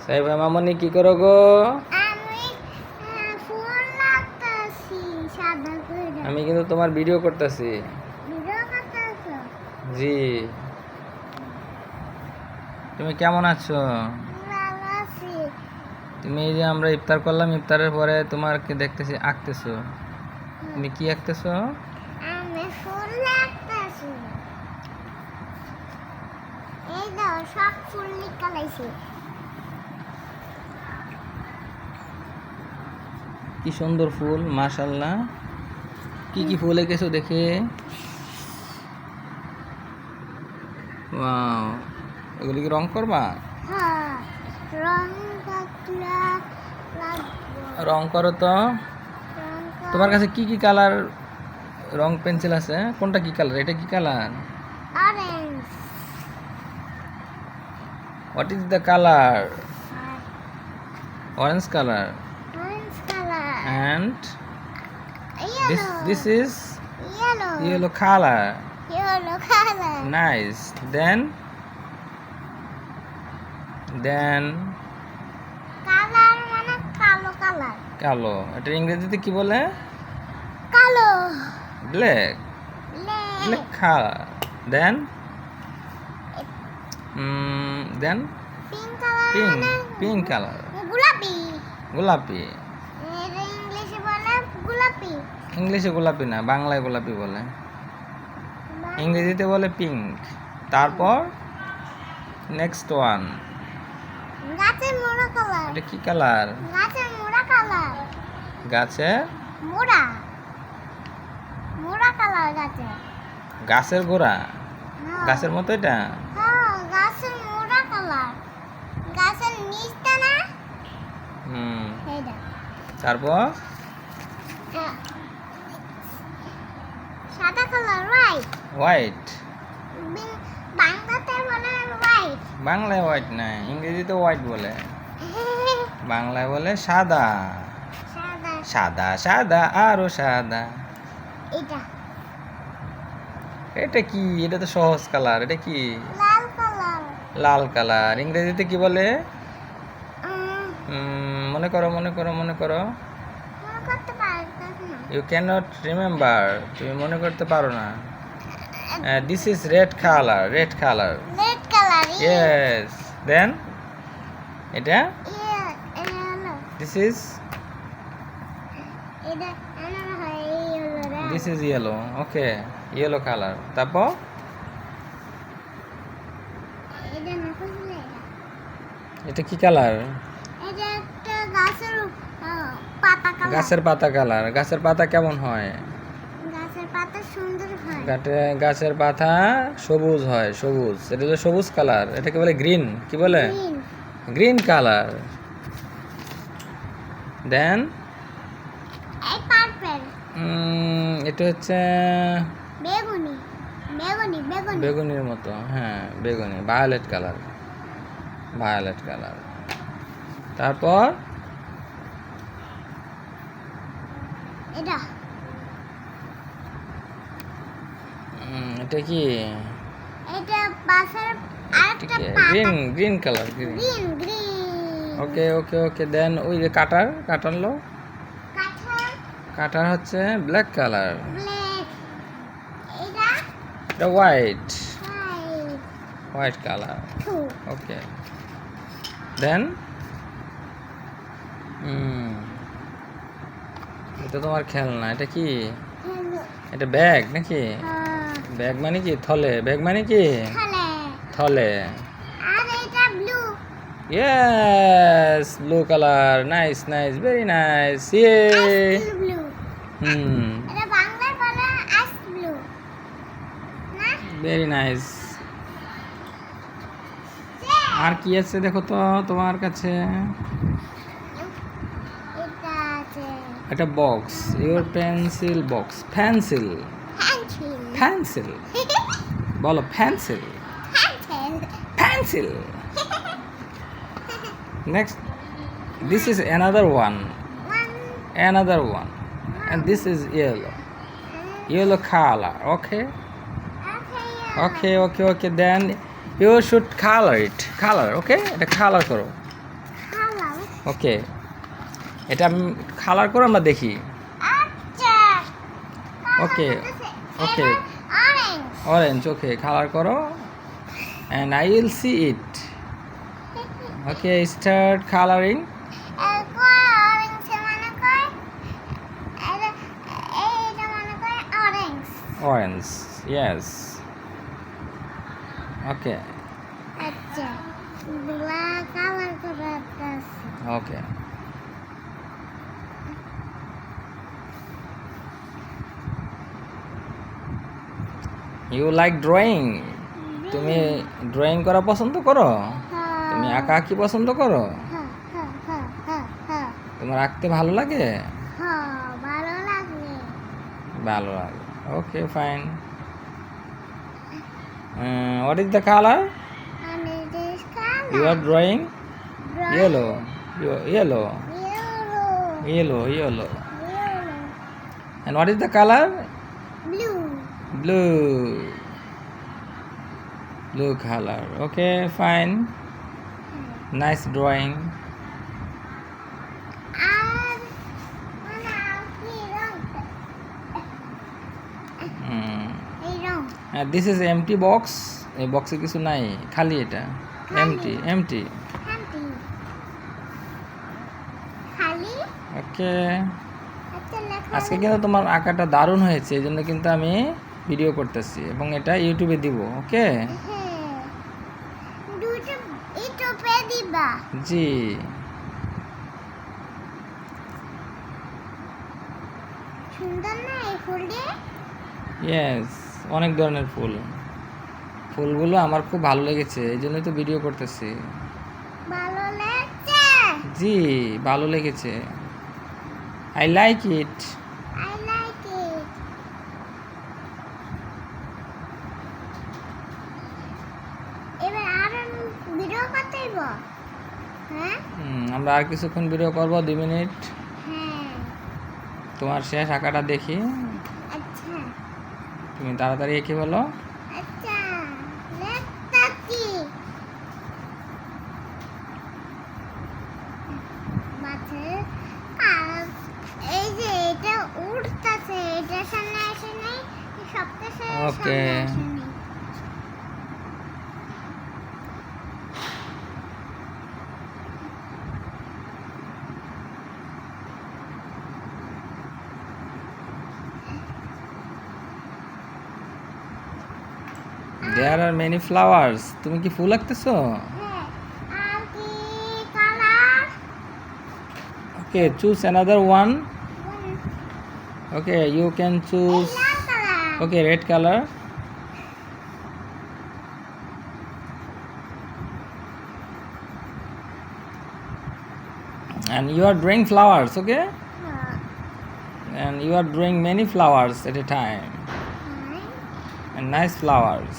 সাইবা মামনি কি করো গো? আমি ফুল লাগতাছি সাদা কইরা। আমি কিন্তু তোমার ভিডিও করতেছি। ভিডিও করতেছো? জি। তুমি কেমন আছো? ভালো আছি। তুমি এই যে আমরা ইফতার করলাম, ইফতারের পরে তোমাকে দেখতেছি আঁকতেছো। তুমি কি আঁকতেছো? আমি ফুল লাগতাছি। এই দাও সব ফুল নিকালাইছি। কি সুন্দর ফুল, মাশাআল্লাহ। কি কি ফুল এঁকেছো দেখে? ওয়াও, এগুলি কি রং করবা? হ্যাঁ, রং কাটলা লাগবো। রং করো তো। তোমার কাছে কি কি কালার রং পেন্সিল আছে? কোনটা কি কালার? এটা কি colour? Orange. What is the colour? Orange colour. Orange colour. And yellow. this is yellow. yellow color. Yellow colour. Nice. Then colour মানে কালো কালার। কালো। এটা ইংরেজিতে কি বলে? কালো। Black. Black color. Then pink colour pink. মানে Pink color. গোলাপি। গোলাপি। এটা ইংলিশে বলে গোলাপি। ইংলিশে গোলাপি না, বাংলায় গোলাপি বলে। ইংরেজিতে বলে পিঙ্ক। তারপর নেক্সট ওয়ান। গাছের মোড়া কালার। এটা কি কালার? গাছের মোড়া কালার। গাছের মোড়া। মোড়া কালার গাছে। গাছের গোড়া। হ্যাঁ। গাছের মতো এটা? হ্যাঁ, গাছের মোড়া কালার। গাছের নিচটা না? হুম। এইটা। তারপর সাদা কালার হোয়াইট। হোয়াইট। বাংলাতে বলে হোয়াইট। বাংলায় হোয়াইট না, ইংরেজিতে হোয়াইট বলে। বাংলায় বলে সাদা। সাদা। সাদা সাদা আরো সাদা। এটা এটা কি? এটা তো সহজ কালার। এটা কি? লাল কালার। লাল কালার। ইংরেজিতে কি বলে? উম, মনে করো মনে করো মনে করো। মনে করতে পারতেছি না। You cannot remember. তুমি মনে করতে পারো না। This is red colour. Red colour. Red colour. Yes. Then এটা এটা হলো। দিস ইজ এটা আমার হয় এই হলো রে। This is yellow. Okay, yellow colour. তারপর এটা না বুঝলে এটা কি কালার? এটা একটা গাছের পাতা কালার। গাছের পাতা কালার। গাছের পাতা কেমন হয়? গাছের পাতা সুন্দর হয়। গাছের পাতা সবুজ হয়, সবুজ। এটা হলো সবুজ কালার। এটাকে বলে গ্রিন। কি বলে? গ্রিন। Green colour. দেন এই পার্পল। এটা হচ্ছে বেগুনি। বেগুনি বেগুনি। বেগুনির মতো। হ্যাঁ, বেগুনি। Violet colour. Violet colour. তারপর এটা এটা কি? এটা বাসার আরেকটা পাতা। Green. Green colour. Green. Green green. Okay okay okay. Then ওই যে কাটার। কাটার লো। কাঁঠাল। কাটার হচ্ছে ব্ল্যাক কালার। ব্ল্যাক। এটা এটা white. White. White colour. Two. Okay. Then এটা তোমার খেলনা। এটা কি? হ্যালো। এটা ব্যাগ নাকি? হ্যাঁ। ব্যাগ মানে কি? থলে। ব্যাগ মানে কি? খালে। থলে। আর এটা blue. Yes, blue colour. Nice nice, very nice. ইয়ে। ব্লু। এটা বাংলায় বলে আইস ব্লু না? Very nice. আর কি আছে দেখো তো তোমার কাছে? এটা আছে একটা box. Your pencil box. Pencil. Pencil. Pencil. বলো pencil. Pencil. Pencil. Next, this is another one. Another one. And this is yellow. Yellow color. Okay. Okay. Okay. Okay. Then you should color it. Color. Okay. এটা color করো. ওকে, এটা colour করে আমরা দেখি। আচ্ছা ওকে ওকে, orange orange, ওকে, colour করো and I will see it. Okay, start coloring. Orange মানে কয় এটা মানে কয় অরেঞ্জ Orange, yes. Okay, আচ্ছা ব্ল্যাক কালার করে আছে okay. You like drawing? তুমি ড্রয়িং করা পছন্দ করো? তুমি আঁকা আঁকি পছন্দ করো? তোমার আঁকতে ভালো লাগে? ভালো লাগে ভালো লাগে, okay, fine. What is the color আমি this you are drawing? Yellow, yellow, yellow yellow. And what is the color? blue Blue color, okay, fine. Nice drawing. আর মানে কি রং এই রং This is empty box. এই বক্সে কিছু নাই, খালি এটা, empty. হান্টি খালি ওকে, আচ্ছা লেখা আজকে কিন্তু তোমার আঁকাটা দারুণ হয়েছে, এই জন্য কিন্তু আমি ভিডিও করতেছি এবং এটা ইউটিউবে দিব। ওকে, হ্যাঁ দুটো ইউটিউবে দিবা জি। সুন্দর না এই ফুলটি ইয়েস, অনেক ধরনের ফুল, ফুলগুলো আমার খুব ভালো লেগেছে, এই জন্যই তো ভিডিও করতেছি। ভালো লাগছে জি, ভালো লেগেছে, I like it. I like it এবার আর ভিডিও করতে হইব হ্যাঁ আমরা আর কিছুক্ষণ ভিডিও করবো, 2 মিনিট। হ্যাঁ তোমার শেষ আঁকাটা দেখি, আচ্ছা তুমি তাড়াতাড়ি এঁকে বলো। আচ্ছা লেখতাছি মাঝে আর এই যে এটা উড়তাছে এটার সামনে আসে নাই সবটা ওকে। সামনে আসে নাই There are many flowers. তুমি কি ফুল আঁকতেছো? হ্যাঁ আর কি colour Okay, choose another one. Okay, you can choose. Lal colour Okay, red color. And you are drawing flowers, okay? And you are drawing many flowers at a time. And nice flowers.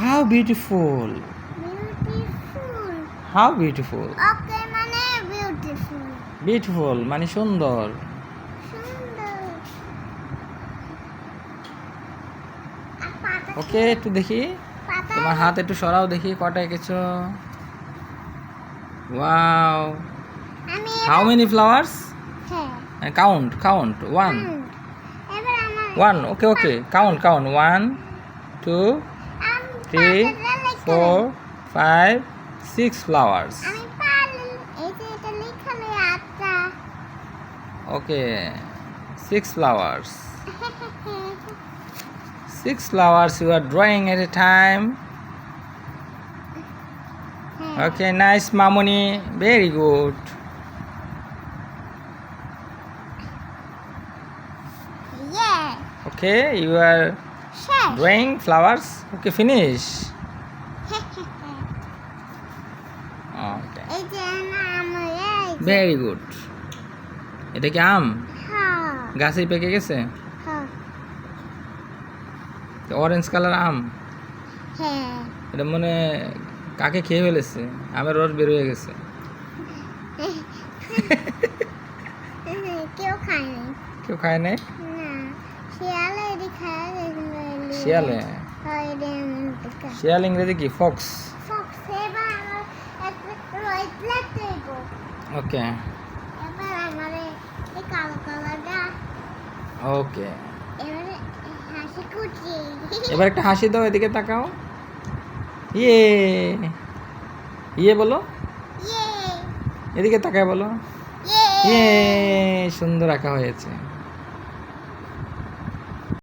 How beautiful! Beautiful How beautiful! ওকে মানে beautiful Beautiful মানে সুন্দর। সুন্দর আর পাতা ওকে, একটু দেখি পাতা তোমার হাত একটু সরাও দেখি কটা এঁকেছো। Wow! আমি How many flowers? হ্যাঁ Count. One. এবার আমার One. Okay. Count. 1, 2, আমি 3, পাতাটা লিখে 4, 5, 6 flowers. আমি পারল এই যে এটা লেখা লই আটটা Okay. 6 flowers. 6 flowers you are drawing at a time. Okay, nice, Mamoni. Very good. Yeah. Okay, you are শেষ drawing flowers. Okay, finish. Okay. এই যে নাম এই যে Very good. এটা কি আম? হ্যাঁ গাছে পেকে গেছে? হ্যাঁ অরেঞ্জ কালার আম। হ্যাঁ এটা মনে কাকে খেয়ে ফেলেছে, আমের রস বের হয়ে গেছে। কেউ খায় নাই কেউ খায় নাই? না শিয়ালে এটি খায় শিয়ালে? হয় রে শিয়াল ইংরেজি কি? ফক্স। ফক্স এবার ওকে এবার আমারে এই কালো কালারটা ওকে এবারে হাসি খুশি এবার একটা হাসি দাও, এদিকে তাকাও। ইয়ে ইয়ে বলো, ইয়ে এদিকে তাকায় বলো। ইয়ে ইয়ে সুন্দর আঁকা হয়েছে।